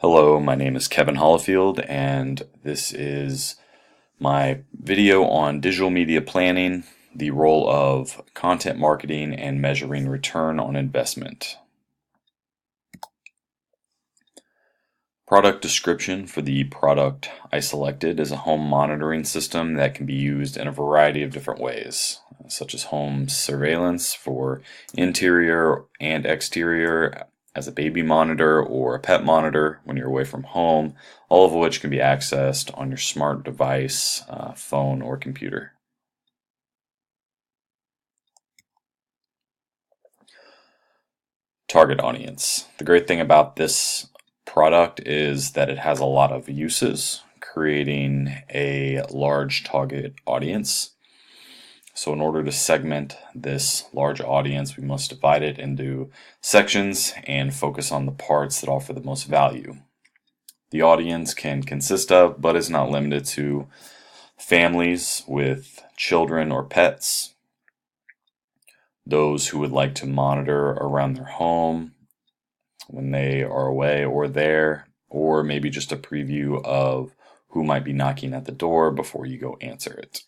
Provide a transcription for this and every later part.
Hello, my name is Kevin Hollifield, and this is my video on digital media planning, the role of content marketing, and measuring return on investment. Product description for the product I selected is a home monitoring system that can be used in a variety of different ways, such as home surveillance for interior and exterior, as a baby monitor or a pet monitor when you're away from home, all of which can be accessed on your smart device, phone, or computer. Target audience. The great thing about this product is that it has a lot of uses, creating a large target audience. So in order to segment this large audience, we must divide it into sections and focus on the parts that offer the most value. The audience can consist of, but is not limited to, families with children or pets, those who would like to monitor around their home when they are away or there, or maybe just a preview of who might be knocking at the door before you go answer it.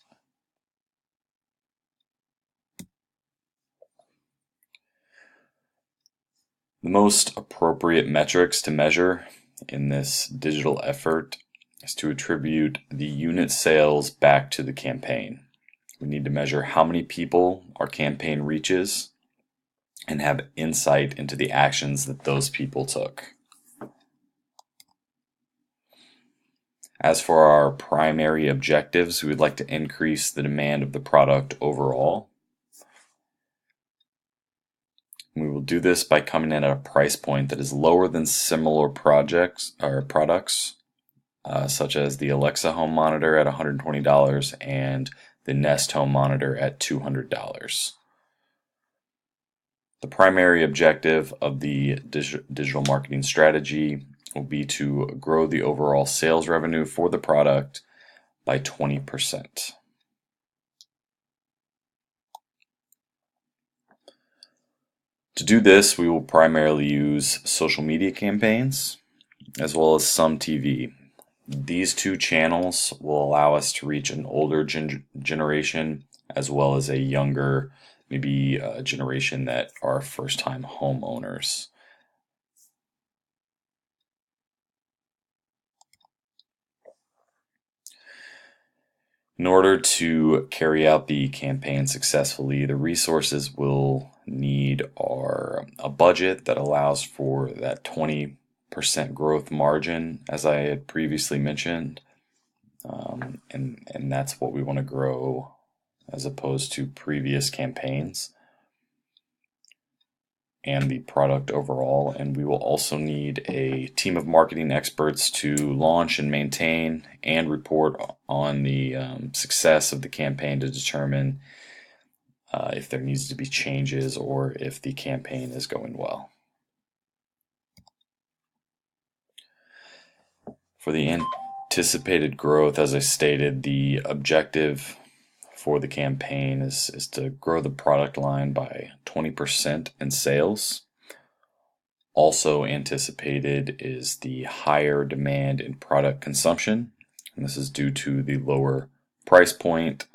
The most appropriate metrics to measure in this digital effort is to attribute the unit sales back to the campaign. We need to measure how many people our campaign reaches and have insight into the actions that those people took. As for our primary objectives, we would like to increase the demand of the product overall. We will do this by coming in at a price point that is lower than similar products, such as the Alexa home monitor at $120 and the Nest home monitor at $200. The primary objective of the digital marketing strategy will be to grow the overall sales revenue for the product by 20%. To do this, we will primarily use social media campaigns as well as some TV. These two channels will allow us to reach an older generation as well as a younger, maybe a generation that are first-time homeowners. In order to carry out the campaign successfully, the resources we'll need are a budget that allows for that 20% growth margin, as I had previously mentioned, and that's what we want to grow as opposed to previous campaigns, and the product overall. And we will also need a team of marketing experts to launch and maintain and report on the success of the campaign to determine if there needs to be changes or if the campaign is going well. For the anticipated growth, as I stated, the objective for the campaign is to grow the product line by 20% in sales. Also anticipated is the higher demand in product consumption, and this is due to the lower price point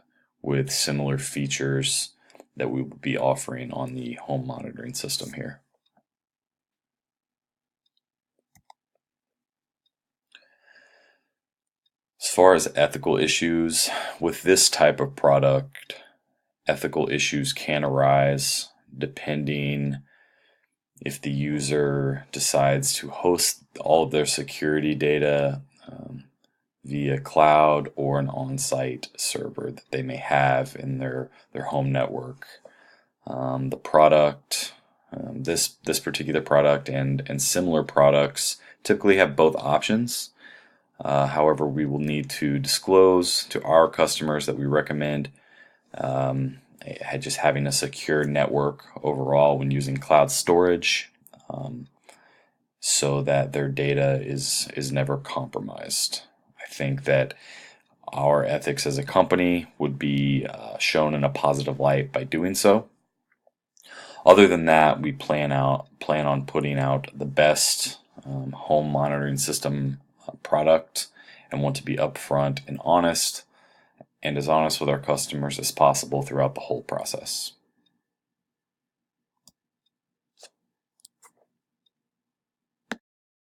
with similar features that we will be offering on the home monitoring system here. As far as ethical issues, with this type of product, ethical issues can arise depending if the user decides to host all of their security data via cloud or an on-site server that they may have in their home network. The product, this particular product and similar products typically have both options. However, we will need to disclose to our customers that we recommend just having a secure network overall when using cloud storage, so that their data is never compromised. I think that our ethics as a company would be shown in a positive light by doing so. Other than that, we plan on putting out the best home monitoring system product and want to be upfront and honest, and as honest with our customers as possible throughout the whole process.